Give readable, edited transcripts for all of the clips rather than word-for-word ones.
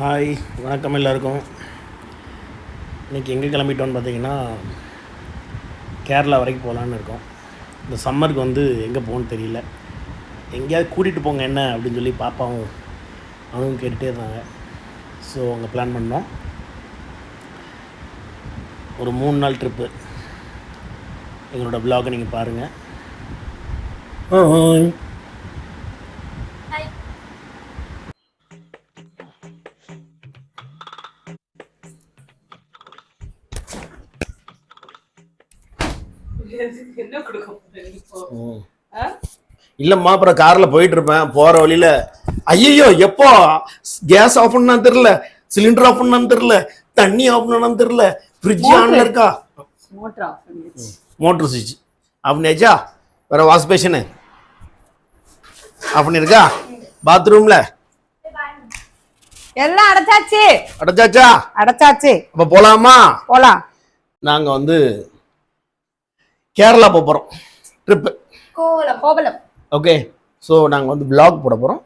Hi, வணக்கம் எல்லாருக்கும். இன்றைக்கி எங்கே கிளம்பிட்டோன்னு பார்த்தீங்கன்னா கேரளா வரைக்கும் போகலான்னு இருக்கோம். இந்த சம்மருக்கு எங்கே போகணுன்னு தெரியல. எங்கேயாவது கூட்டிகிட்டு போங்க என்ன அப்படின்னு சொல்லி பாப்பாவும் அவனும் கேட்டுகிட்டே இருந்தாங்க. ஸோ அங்கே பிளான் பண்ணோம். ஒரு 3 நாள் ட்ரிப்பு. எங்களோட விலாகை நீங்கள் பாருங்கள். இல்லம்மா, அப்புறம் கார்ல போயிட்டு இருப்பேன். போற வழியில ஐயோ எப்போ கேஸ் ஆஃப் பண்ணான்னு தெரியல, சிலிண்டர் ஆஃப் பண்ணான்னு தெரியல, தண்ணி ஆஃப் பண்ணான்னு தெரியல, ஃப்ரிட்ஜ் ஆன்ல இருக்கா, மோட்டர் சுவிட்ச் ஆஃப் பண்ணியாச்சா, வேற வாஷ் பேஷனு ஆஃப் பண்ணிருக்கா, பாத்ரூம்ல எல்லாம் அடைச்சாச்சு. அடைச்சாச்சா? அடைச்சாச்சு. அப்ப போலாமா? போலாம். நாங்க கேரளா போறோம் ட்ரிப்பு. கோவலம். ஓகே. ஸோ நாங்கள் vlog போட போகிறோம்.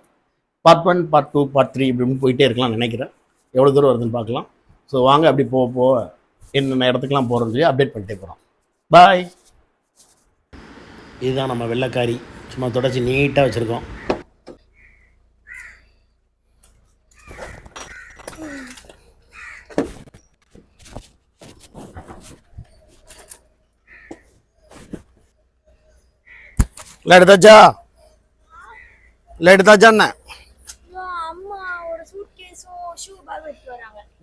பார்ட் 1, பார்ட் 2, பார்ட் 3 இப்படின்னு போயிட்டே இருக்கலாம்னு நினைக்கிறேன். எவ்வளோ தூரம் வருதுன்னு பார்க்கலாம். ஸோ வாங்க அப்படி போக என்னென்ன இடத்துக்குலாம் போகிறோம்னு சொல்லி அப்டேட் பண்ணிட்டே போகிறோம். பாய். இதுதான் நம்ம வெள்ளைக்காரி. சும்மா தொடச்சி நீட்டாக வச்சுருக்கோம். எடுத்தாச்சா? என்ன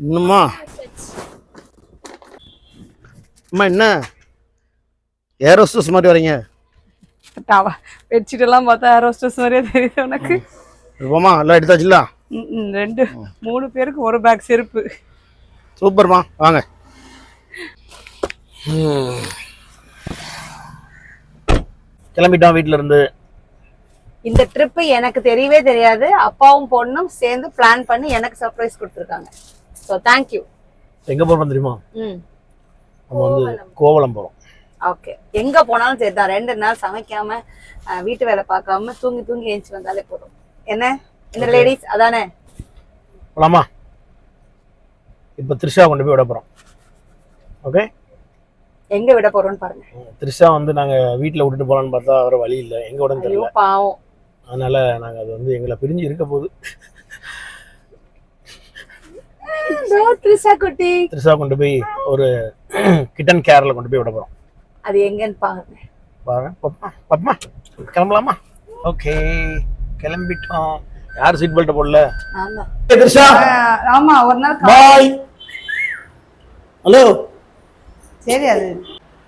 இன்னுமா? அம்மா என்ன ஏரோஸ்டஸ் மாதிரி வரீங்க? பெட்ஷீட் எல்லாம் பார்த்தா ஏரோஸ்டஸ் மாதிரியே தெரியுது உனக்கு. போமா, எல்லாம் எடுத்தாச்சுல? 2-3 பேருக்கு ஒரு பேக் செருப்பு. சூப்பர்மா, வாங்க. கிளம்பிட்டோம் வீட்டில இருந்து. இந்த ட்ரிப் எனக்கு தெரியவே தெரியாது. அப்பாவும் பொண்ணும் சேர்ந்து பிளான் பண்ணி எனக்கு சர்ப்ரைஸ் கொடுத்துருக்காங்க. So thank you. எங்க போறோம் தெரியுமா? நம்ம கோவலம் போறோம். ஓகே. எங்க போனாலும் சரிதான். 2 நாள் சமைக்காம வீட்டு வேலை பார்க்காம தூங்கி ஏஞ்சி வந்தாலே போதும். என்ன இந்த லேடிஸ் அதானே? போலாமா? இப்ப த்ரிஷா கொண்டு போய் விட போறோம். ஓகே. எங்க விட போறோம்னு பாருங்க. த்ரிஷா நாங்க வீட்டுல விட்டுட்டு போலான்னு பார்த்தா அவர வழி இல்லை, எங்க உடனே தெரியல. பாவம். அதனால நாங்க அது எங்களை பிரிஞ்சு இருக்க போகுது. த்ரிஷா கொண்டு போய் ஒரு கிட்டன் கேர்ல கொண்டு போய் விட போறோம். அது எங்கன்னு பாருங்க. பாப்பா கிளம்பலாமா? ஓகே, கிளம்பிட்டோம். யார் சீட் பெல்ட் போடல? த்ரிஷா. ஆமா, ஒரு நாள் பாய். ஹலோ. சரி.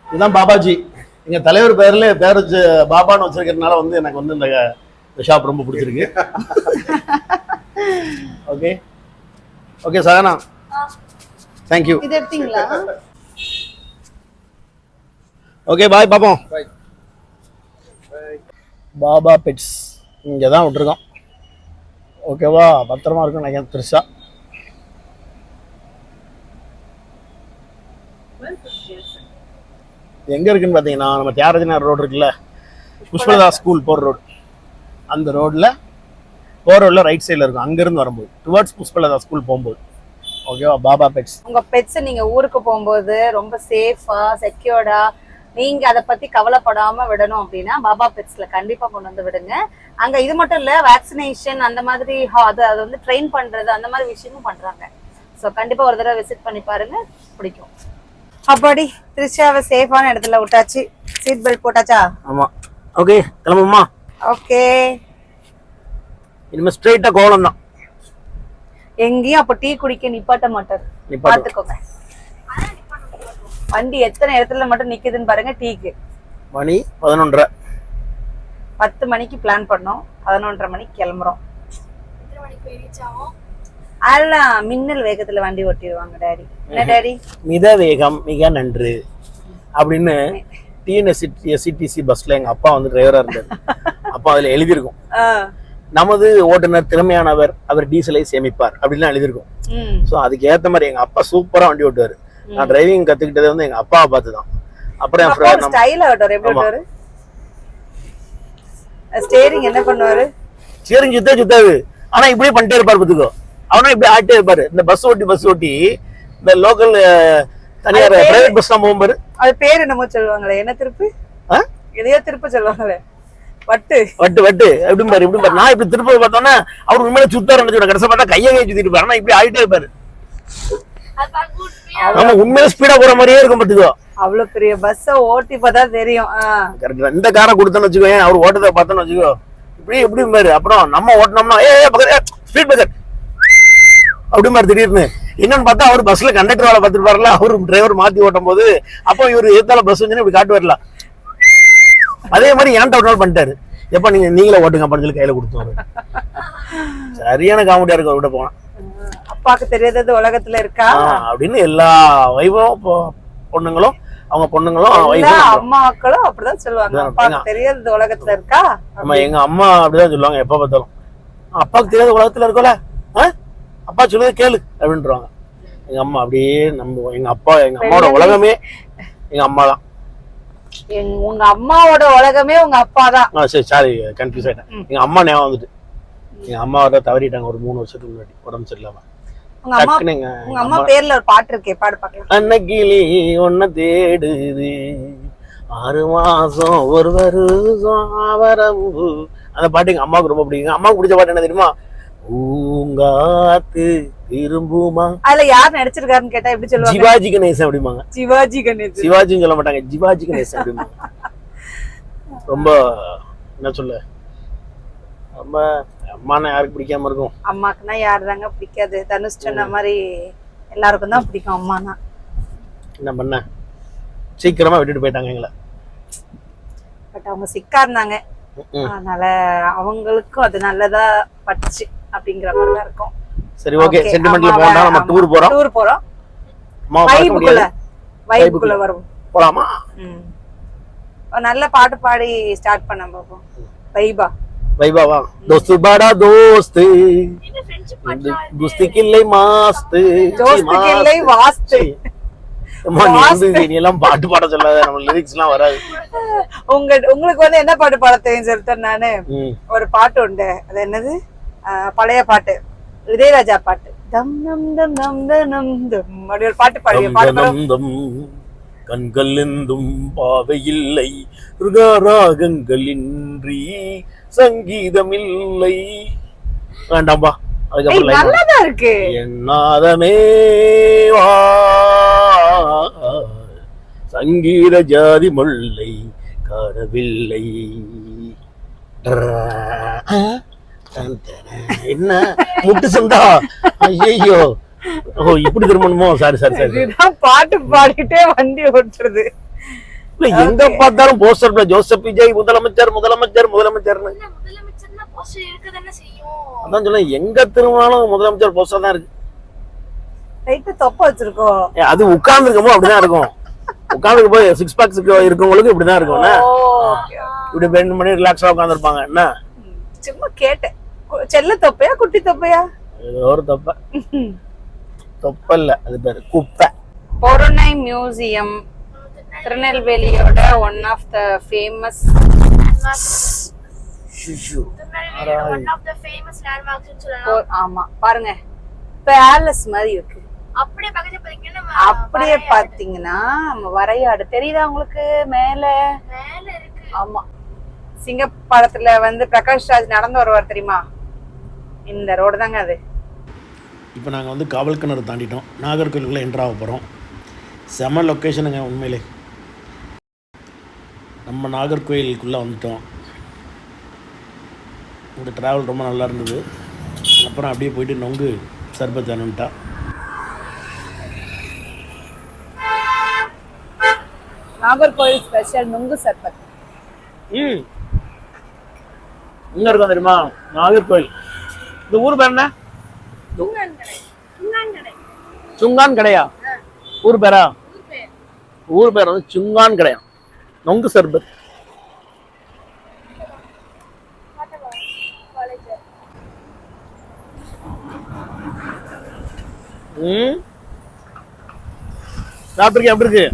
இதுதான் பாபாஜி. எங்க தலைவர் பேர்ல பேர் வச்சு பாபான்னு வச்சிருக்கிறதுனால எனக்கு இந்த ஷாப் ரொம்ப பிடிச்சிருக்கு. Okay okay Sahana, thank you. இது எடுத்தீங்களா? Okay bye. பாப்போம். பாபா பெட்ஸ் இங்கே தான் விட்டுருக்கோம். ஓகேவா? பத்திரமா இருக்கும் நினைக்கிறேன். த்ரிஷா எங்க இருக்குன்னு பாத்தீங்கன்னா, நம்ம தியாகராஜநகர் ரோடு இருக்குல்ல, புஷ்பலதா ஸ்கூல் போற ரோடு, அந்த ரோட்ல ரைட் சைட்ல இருக்கும். அங்க இருந்து வரும்போது டுவர்ட்ஸ் புஷ்பலதா ஸ்கூல் போகும்போது. ஓகேவா? பாபா பெட்ஸ். உங்க பெட்ஸ் நீங்க ஊருக்கு போகும்போது ரொம்ப சேஃபா செக்யூர்டா நீங்க அதை பத்தி கவலைப்படாம விடணும் அப்படின்னா பாபா பெட்ஸ்ல கண்டிப்பா கொண்டு விடுங்க. அங்க இது மட்டும் இல்ல, வேக்சினேஷன் அந்த மாதிரி அது ட்ரெயின் பண்றது அந்த மாதிரி விஷயமும் பண்றாங்க. ஸோ கண்டிப்பா ஒரு தடவை விசிட் பண்ணி பாருங்க, பிடிக்கும். அப்பாடி, த்ரிஷாவை சேஃபான இடத்துல விட்டாச்சு. சீட் பெல்ட் போட்டாச்சா? ஆமா. ஓகே, கிளம்புமா? ஓகே. இனிமே ஸ்ட்ரைட்டா கோவலம் தான். எங்கேயும் அப்ப டீ குடிக்க நிப்பாட்ட மாட்டாரு, பாத்துக்கோங்க. வண்டி எத்தனை இடத்துல மட்டும் நிக்குதுன்னு பாருங்க. டீக்கு மணி 11:30. 10 மணிக்கு பிளான் பண்ணோம், 11:30 மணிக்கு கிளம்புறோம். அதெல்லாம் மின்னல் வேகத்துல வண்டி ஓட்டிடுவாங்க டாடி. என்ன டாடி? மித வேகம் மிக நன்று அப்படின்னு டிஎன்எஸ்சிடிசி பஸ்ல எங்க அப்பா டிரைவரா இருந்தாரு. அப்பா அதுல எழுதியிருக்கும், நமது ஓட்டுநர் திறமையானவர், அவர் டீசலை சேமிப்பார் அப்படின்னு எழுதியிருக்கும். ஸோ அதுக்கு ஏத்த மாதிரி எங்க அப்பா சூப்பரா வண்டி ஓட்டுவாரு. நான் டிரைவிங் கத்துக்கிட்டது எங்க அப்பாவை பார்த்துதான். அப்புறம் ஸ்டீரிங் என்ன பண்ணுவாரு? ஸ்டீரிங் சுத்தாது, ஆனா இப்படியே பண்ணிட்டே இருப்பாரு. பத்துக்கோ, அவனா இப்படி ஆட்டே இருப்பாரு. இந்த பஸ் ஓட்டி இந்த லோக்கல் தனியார் பிரைவேட் பஸ் எல்லாம் போகும்பாரு. அது பேரு என்னமோ சொல்லுவாங்களே, என்ன திருப்பு எதையோ திருப்ப சொல்லுவாங்களே, வட்டு எப்படி பாரு. நான் இப்படி திருப்ப பார்த்தோன்னா அவர் உண்மையில சுத்தாரு நினைச்சோட கடைசி பார்த்தா கையை சுத்திட்டு பாரு. ஆனா இப்படி ஆயிட்டே இருப்பாரு. ஆமா உண்மையில ஸ்பீடா போற மாதிரியே இருக்கும் பாத்துக்கோ. அவ்வளவு பெரிய பஸ்ஸ ஓட்டி பார்த்தா தெரியும். கரெக்டா இந்த காரை கொடுத்தோன்னு வச்சுக்கோ, அவர் ஓட்டத்தை பார்த்தோன்னு வச்சுக்கோ இப்படி எப்படி பாரு. அப்புறம் நம்ம ஓட்டினோம்னா ஸ்பீட் பிரேக்கர் அப்படி மாதிரி திடீர்னு என்னன்னு பார்த்தா அவர் பஸ்ல கண்டக்டர் வேலை பார்த்துட்டு பாருல, அவரு டிரைவர் மாத்தி ஓட்டும் போது அப்போ இவரு எத்தால பஸ் வந்து இப்படி காட்டு வரலாம். அதே மாதிரி ஏன்ட்ட ஒரு நாள் பண்ணிட்டாரு. எப்ப நீங்களே ஓட்டுங்க அப்படின்னு சொல்லி கையில கொடுத்துருவாரு. சரியான காமெடியா இருக்கும். அவர்கிட்ட போனா அப்பாக்கு தெரியாதது உலகத்துல இருக்கா அப்படின்னு எல்லா வைபவம் பொண்ணுங்களும் அவங்க பொண்ணுங்களும் அம்மாக்களும் அப்படிதான் சொல்லுவாங்க. அப்பாக்கு தெரியாதது உலகத்துல இருக்கா. ஆமா எங்க அம்மா அப்படிதான் சொல்லுவாங்க எப்ப பார்த்தாலும். அப்பாவுக்கு தெரியாத உலகத்துல இருக்கோல, அப்பா சொல்லுறது கேளு அப்படின்றாங்க. எங்க அம்மா அப்படியே நம்ம எங்க அம்மாவோட உலகமே எங்க அம்மா தான். உங்க அம்மாவோட உலகமே உங்க அப்பா தான். சரி சாரி கன்ஃபியூஸ் ஆயிட்டேன். எங்க அம்மா ஞாபகம் வந்துட்டு. எங்க அம்மாவோட தவறிட்டாங்க ஒரு 3 வருஷத்துக்கு முன்னாடி உடம்பு சரியில்லாம. உங்க அம்மா பேர்ல ஒரு பாட்டு இருக்கே, பாடு பார்க்கலாம். அன்னக்கிளி ஒன்ன தேடுது 6 மாசம் ஒரு வருஷம் வரவு. அந்த பாட்டு எங்க அம்மாவுக்கு ரொம்ப பிடிக்கும். அம்மாவுக்கு பிடிச்ச பாட்டு என்ன தெரியுமா? ஊங்காத்து திரும்புமா. அதுல யார் நடிச்சிருக்காருன்னு கேட்டா எப்படி சொல்லுவாங்க? சிவாஜி கணேசன் அப்படிம்பாங்க. சிவாஜின்னு சொல்ல மாட்டாங்க, சிவாஜி கணேசன் அப்படிம்பாங்க. ரொம்ப என்ன சொல்ல, ரொம்ப அம்மானா யாருக்கு பிடிக்காம இருக்கும்? அம்மாக்குன்னா யாரு தாங்க பிடிக்காது? தனுஷ் சொன்ன மாதிரி எல்லாருக்கும் தான் பிடிக்கும் அம்மானா. என்ன பண்ண, சீக்கிரமா விட்டுட்டு போயிட்டாங்க எங்களை. பட் அவங்க சிக்கா இருந்தாங்க, அதனால அவங்களுக்கும் அது நல்லதா பட்டுச்சு அப்படிங்கிற மாதிரி தான் இருக்கும். சரி ஓகே, சென்டிமெண்ட்ல போறோம். நம்ம டூர் போறோம். வைபுக்குள்ள வரும் போலாமா? ஒரு நல்ல பாட்டு பாடி ஸ்டார்ட் பண்ண பாப்போம். வைபாவா दोस्त बड़ा दोस्त दोस्ती किल्ले मस्त दोस्ती किल्ले वास्त. நீ எல்லாம் பாட்டு பாட சொல்லாத, நம்ம லிரிக்ஸ் எல்லாம் வராது. உங்களுக்கு வந்து என்ன பாட்டு பாட தெரியும் சொல்லிட்டேன் நானு. ஒரு பாட்டு உண்டு, அது என்னது, பழைய பாட்டு, இளையராஜா பாட்டு. தம் நம் தம் நம் தம் தம் அப்படி ஒரு பாட்டு பாடுங்க. கண்கள் எந்தும் பாவை இல்லை, ராகங்களின்றி சங்கீதம் இல்லை. வேண்டாம்பா, அதுக்கப்புறம் இருக்கு என்னாதமே சங்கீத ஜாதி முல்லை காணவில்லை. என்ன முட்டு சந்தா, ஐயோ இப்படி திரும்பணுமோ? சாரி பாட்டு பாடிட்டே வண்டி ஓட்டுறது. எங்க பார்த்தாலும் போஸ்டர்ல ஜோசப் விஜய் முதலமைச்சர். அதான் சொல்ல, எங்க திரும்பினாலும் முதலமைச்சர் போஸ்டர் தான் இருக்கு. தொப்ப வச்சிருக்கோம். அது உட்கார்ந்து இருக்கும்போது அப்படிதான் இருக்கும். உட்கார்ந்து போய் 6 பேக்ஸ் இருக்கவங்களுக்கு இப்படிதான் இருக்கும். இப்படி பெண்ட் பண்ணி ரிலாக்ஸா உட்கார்ந்து இருப்பாங்க. என்ன சும்மா கேட்டேன், செல்ல தொப்பையா குட்டி தொப்பையா? ஏதோ ஒரு தொப்ப இல்ல, அது பேரு குப்பை. பொருணை மியூசியம் திருநெல்வேலியோட ஒன் ஆஃப் த ஃபேமஸ் ஆமா பாருங்க, பேலஸ் மாதிரி இருக்கு. அப்படியே பாத்தீங்கன்னா நம்ம வரையாடு தெரியுதா உங்களுக்கு? மேல ஆமா, சிங்கப்படத்துல வந்து பிரகாஷ் ராஜ் நடந்து வருவார் தெரியுமா? இந்த ரோடு தாங்க அது. இப்போ நாங்கள் வந்து காவல் கிணறு தாண்டிட்டோம், நாகர்கோயிலுக்குள்ளே என்ட்ரு ஆக போகிறோம். செம லொக்கேஷனுங்க உண்மையிலே. நம்ம நாகர்கோயிலுக்குள்ளே வந்துட்டோம். இந்த ட்ராவல் ரொம்ப நல்லா இருந்தது. அப்புறம் அப்படியே போயிட்டு நொங்கு சர்பத் அனுப்பிட்டா. நாகர்கோயில் ஸ்பெஷல் நொங்கு சர்பத். எங்க இருக்கும் தெரியுமா? நாகர்கோயில். இந்த ஊர் பேர் என்ன? சுங்கான் கடையா? ஊர் பேரா? ஊர் பேர் வந்து சுங்கான் கடையா. நொங்கு சர்பத். சாப்பிட்டுருக்கேன், எப்படி இருக்கு?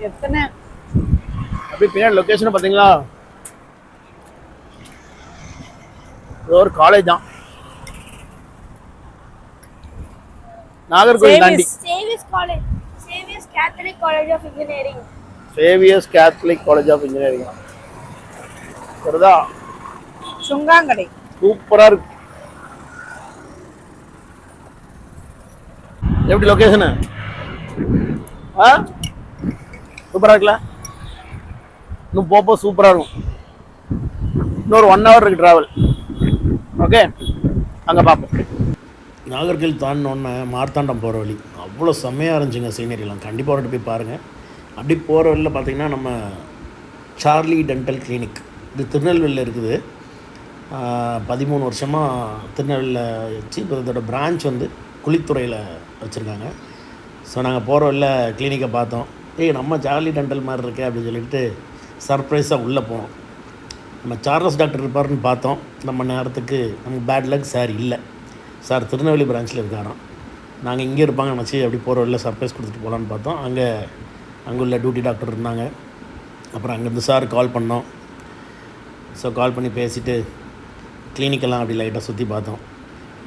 எத்தனை அப்படி பின்னாடி லொக்கேஷனை பார்த்தீங்களா? இது ஒரு காலேஜ் தான், நாகர்கோவில் தாண்டி. Xavier's college, Xavier's Catholic college of engineering. Xavier's Catholic college of engineering. சரிதா? சுங்காங்கடை சூப்பரா இருக்கு. எப்படி லொகேஷனு? சூப்பரா இருக்குல்ல? இன்னும் போப்போ சூப்பரா இருக்கும். இன்னொரு 1 hour இருக்கு டிராவல். ஓகே, அங்கே பார்ப்போம். நாகர்கோவில் தாண்டினோடனே மார்த்தாண்டம் போகிற வழி அவ்வளோ செம்மையாக இருந்துச்சுங்க. சீனரிலாம் கண்டிப்பாக வரட்டு போய் பாருங்கள். அப்படி போகிற வழியில் பார்த்தீங்கன்னா நம்ம சார்லி டென்டல் கிளினிக், இது திருநெல்வேலியில் இருக்குது. 13 வருஷமாக திருநெல்வேலியில் வச்சு இப்போ இதோட பிரான்ச் வந்து குளித்துறையில் வச்சுருக்காங்க. ஸோ நாங்கள் போகிற வழியில் கிளினிக்கை பார்த்தோம். நம்ம சார்லி டென்டல் மாதிரி இருக்கே அப்படின்னு சொல்லிட்டு சர்ப்ரைஸாக உள்ளே போனோம். நம்ம சார்லஸ் டாக்டர் இருப்பார்னு பார்த்தோம். நம்ம நேரத்துக்கு நம்ம பேட் லக் சார் இல்லை. சார் திருநெல்வேலி பிரான்ச்சில் இருக்காராம். நாங்கள் இங்கே இருப்பாங்க நினச்சி அப்படி போகிற வழியில் சர்ப்ரைஸ் கொடுத்துட்டு போகலான்னு பார்த்தோம். அங்கே உள்ள டியூட்டி டாக்டர் இருந்தாங்க. அப்புறம் அங்கேருந்து சார் கால் பண்ணோம். ஸோ கால் பண்ணி பேசிவிட்டு கிளினிக்கெல்லாம் அப்படி லைட்டாக சுற்றி பார்த்தோம்.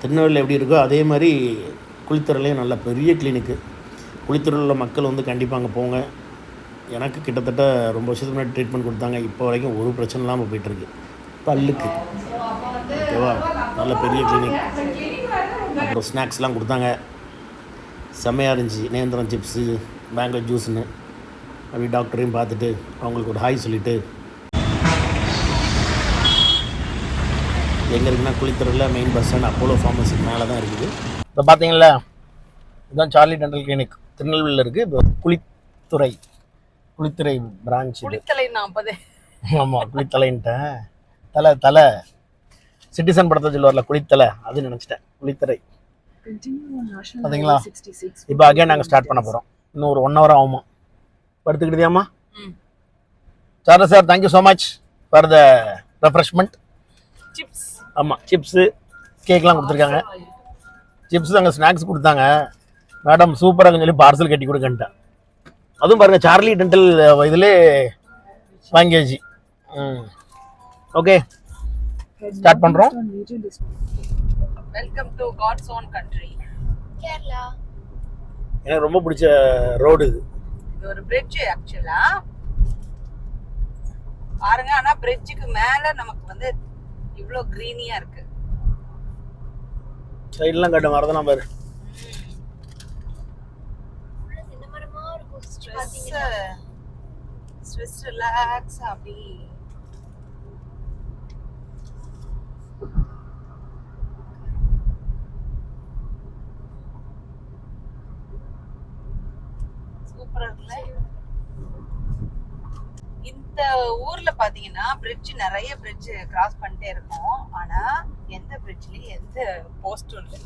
திருநெல்வேலியில் எப்படி இருக்கோ அதே மாதிரி குளித்துறையிலையும் நல்ல பெரிய கிளினிக்கு. குளித்துறையில் உள்ள மக்கள் வந்து கண்டிப்பாக அங்கே போங்க. எனக்கு கிட்டத்தட்ட ரொம்ப வருஷத்துக்கு முன்னாடி ட்ரீட்மெண்ட் கொடுத்தாங்க. இப்போ வரைக்கும் ஒரு பிரச்சனை இல்லாமல் போயிட்டுருக்கு. பல்லுக்கு ஓகேவா, நல்ல பெரிய கிளினிக். அப்புறம் ஸ்நாக்ஸ்லாம் கொடுத்தாங்க, செம்மையாக இருந்துச்சு. நேந்திரம் சிப்ஸு, மேங்கோ ஜூஸ்னு. அப்படி டாக்டரையும் பார்த்துட்டு அவங்களுக்கு ஒரு ஹாய் சொல்லிவிட்டு எங்கே இருக்குன்னா குளித்துறையில் மெயின் பஸ் ஸ்டாண்ட் அப்போலோ ஃபார்மசிக்கு மேலே தான் இருக்குது. இப்போ பார்த்தீங்களா, இதுதான் சார்லி டென்டல் கிளினிக் திருநெல்வேலியில் இருக்குது. இப்போ குளித்துறை பிரான்ச். குளித்தலை 40. ஆமாம், குளித்தலைன்ட்டேன். தலை சிட்டிசன் படத்தை சொல்லுவார்ல குளித்தலை, அது நினச்சிட்டேன். குளித்துறை பார்த்தீங்களா. இப்போ அகைன் நாங்கள் ஸ்டார்ட் பண்ண போகிறோம். இன்னும் ஒரு 1 hour ஆகுமா. படுத்துக்கிட்டியாம்மா? Sir sir thank you so much for the refreshment. Chips, ஆமாம், சிப்ஸு கேக்லாம் கொடுத்துருக்காங்க. சிப்ஸ் அங்கே ஸ்நாக்ஸ் கொடுத்தாங்க. மேடம் சூப்பராக சொல்லி பார்சல் கட்டி கொடுக்கன்ட்டேன். அதுவும் பாருங்கள், சார்லி டென்டல் இதிலே வாங்கியாச்சு. ஓகே, ஸ்டார்ட் பண்ணுறோம். Welcome to God's own country Kerala. எனக்கு ரொம்ப பிடிச்ச ரோடு இது. இது ஒரு பிரிட்ஜ் ஆக்சுவலா பாருங்க. ஆனா பிரிட்ஜுக்கு மேல நமக்கு வந்து இவ்ளோ கிரீனியா இருக்கு. சைடுலாம் கட்ட மரதெல்லாம் பாரு. ஸ்ட்ரெஸ் ரிலாக்ஸ் அப்படி. சூப்பரா இருக்குல்ல. இந்த ஊர்ல பாத்தீங்கன்னா பிரிட்ஜ், நிறைய பிரிட்ஜ் கிராஸ் பண்ணிட்டே இருக்கும். ஆனா எந்த பிரிட்ஜ்லயும் எந்த போஸ்டும் இல்லை.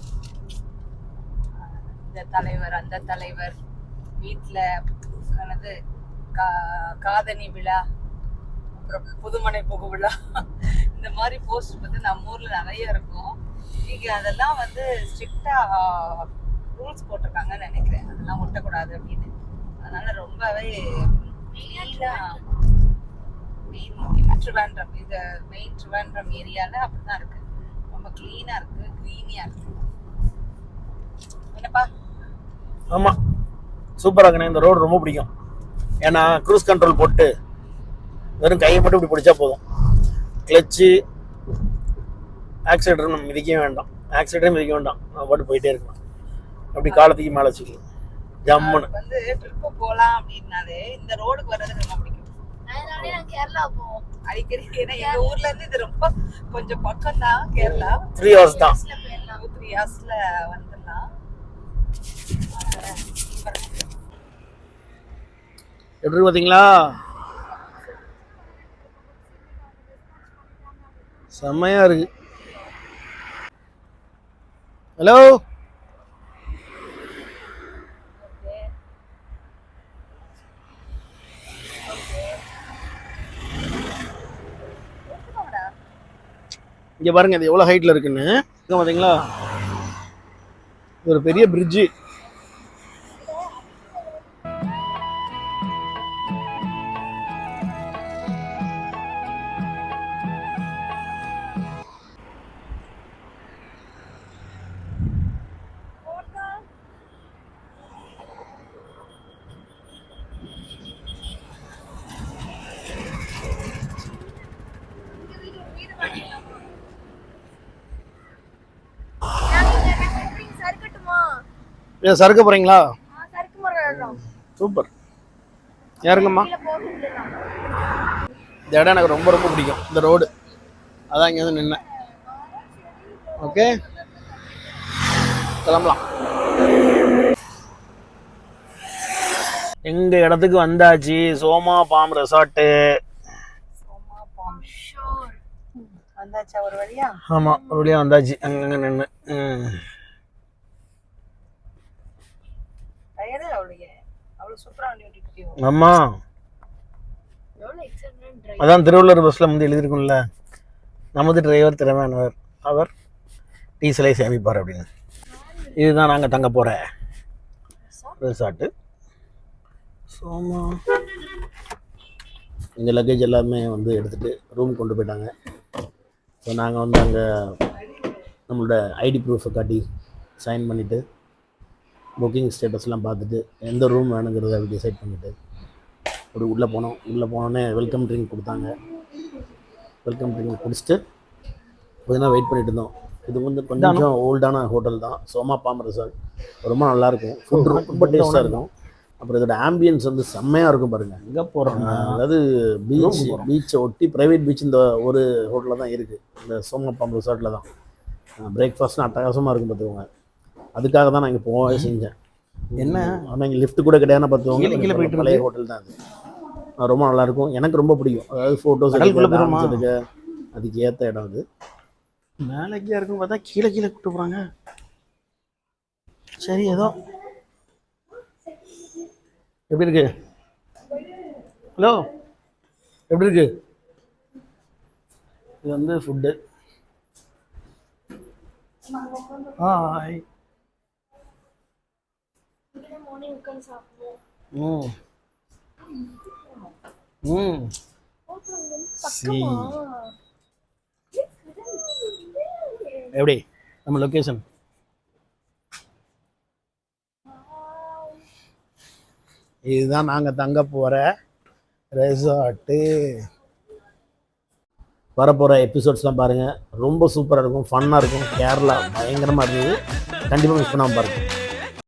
இந்த தலைவர் அந்த தலைவர் வீட்டுல காதணி விழா, அப்புறம் புதுமனை புகு விழா, இந்த மாதிரி போஸ்ட் வந்து நம்ம ஊர்ல நிறைய இருக்கும். இங்க அதெல்லாம் வந்து ஸ்ட்ரிக்டா ரூல்ஸ் போட்டிருக்காங்கன்னு நினைக்கிறேன். அதெல்லாம் ஒட்டக்கூடாது அப்படின்னு. அதனால ரொம்பவே ட்ரிவாண்ட்ரம், இது மெயின் ட்ரிவாண்ட்ரம் ஏரியால அப்படிதான் இருக்கு. ரொம்ப கிளீனா இருக்கு, கிரீனியா இருக்கு. என்னப்பா? ஆமாம், சூப்பராக இருக்குண்ணே. இந்த ரோடு ரொம்ப பிடிக்கும். ஏன்னா க்ரூஸ் கண்ட்ரோல் போட்டு வெறும் கையை மட்டும் இப்படி பிடிச்சா போதும். கிளச்சு ஆக்சிலேட்டர் நம்ம மிதிக்க வேண்டாம். ஆக்சிலேட்டரே மிதிக்க வேண்டாம், நம்ம பாட்டு போயிட்டே இருக்கலாம். அப்படி காலத்துக்கு மேலே வச்சுக்கலாம். ஜம்முன்னு வந்து ட்ரிப்பு போகலாம் அப்படின்னாலே இந்த ரோடுக்கு வர்றது ரொம்ப பிடிக்கும். அதனாலே நான் கேரளா போவோம் அடிக்கடி. ஏன்னா எங்க ஊர்ல இருந்து இது ரொம்ப கொஞ்சம் பக்கம் தான் கேரளா. 3 hours தான். 3 hours வந்துடலாம். எப்படி பார்த்தீங்களா, செம்மையா இருக்கு. ஹலோ, இங்க பாருங்க இது எவ்வளவு ஹைட்ல இருக்குன்னு. பாத்தீங்களா, இது ஒரு பெரிய பிரிட்ஜு. ஏன் சறுக்க போகிறீங்களா? சறுக்கு மரம் சூப்பர். யாருங்கம்மா? இந்த இடம் எனக்கு ரொம்ப ரொம்ப பிடிக்கும், இந்த ரோடு. அதான் இங்கே வந்து நின்னேன். ஓகே, கிளம்பலாம். எங்க இடத்துக்கு வந்தாச்சு. சோமா பாம் ரெசார்ட்டு. வந்தாச்சா ஒரு வழியா? ஆமா, ஒரு வழியா வந்தாச்சு. அங்கங்க நின்று ஆமா. அதான் திருவள்ளுவர் பஸ்ல வந்து எழுதிருக்கும்ல, நமது டிரைவர் திறமையானவர், அவர் டீசலை சேமிப்பார் அப்படின்னு. இதுதான் நாங்கள் தங்க போகிற ரிசார்ட்டு. சோமா எங்கள் லக்கேஜ் எல்லாமே வந்து எடுத்துகிட்டு ரூம் கொண்டு போயிட்டாங்க. ஸோ நாங்கள் வந்து அங்கே நம்மளோட ஐடி ப்ரூஃபை காட்டி சைன் பண்ணிவிட்டு புக்கிங் ஸ்டேட்டஸ்லாம் பார்த்துட்டு எந்த ரூம் வேணுங்கிறத டிசைட் பண்ணிவிட்டு ஒரு உள்ளே போனோம். உள்ளே போனோடனே வெல்கம் ட்ரிங்க் கொடுத்தாங்க. வெல்கம் ட்ரிங்க் குடிச்சிட்டு கொஞ்ச நேரம் வெயிட் பண்ணிட்டு இருந்தோம். இது வந்து கொஞ்சம் ஓல்டான ஹோட்டல் தான், சோமா பாம் ரெசார்ட். ரொம்ப நல்லாயிருக்கும், ஃபுட் ரொம்ப டேஸ்ட்டாக இருக்கும். அப்புறம் இதோட ஆம்பியன்ஸ் வந்து செம்மையாக இருக்கும் பாருங்கள். எங்கே போகிறோம், அதாவது பீச்சை ஒட்டி ப்ரைவேட் பீச் இந்த ஒரு ஹோட்டலில் தான் இருக்குது, இந்த சோமா பாம் ரெசார்ட்டில் தான். பிரேக்ஃபாஸ்ட்லாம் அட்டகாசமாக இருக்கும் பார்த்துக்கோங்க. அதுக்காக தான் நான் இங்கே போகவே செஞ்சேன். என்ன ஆனால் இங்கே லிஃப்ட் கூட கிடையாது பார்த்துக்கோங்க. கீழே போயிட்டு பழைய ஹோட்டல் தான் அது. ரொம்ப நல்லாயிருக்கும், எனக்கு ரொம்ப பிடிக்கும். அதாவது ஃபோட்டோஸ் எடுக்க அதுக்கு ஏற்ற இடம் அது. மேலேக்கே இருக்கும் பார்த்தா கீழே கூப்பிட்டு போகிறாங்க. சரி, ஏதோ எப்படி இருக்கு? ஹலோ, எப்படி இருக்கு? இது வந்து ஃபுட்டு. ஹாய். மார்னிங் உட்காந்து சாப்பிடுவோம். எப்படி நம்ம லொக்கேஷன்? இதுதான் நாங்கள் தங்க போகிற ரெசார்ட்டு. வரப்போகிற எபிசோட்ஸ்லாம் பாருங்கள், ரொம்ப சூப்பராக இருக்கும், ஃபன்னாக இருக்கும். கேரளா பயங்கரமாக இருந்தது, கண்டிப்பாக மிஸ் பண்ணாமல் பாருங்கள்.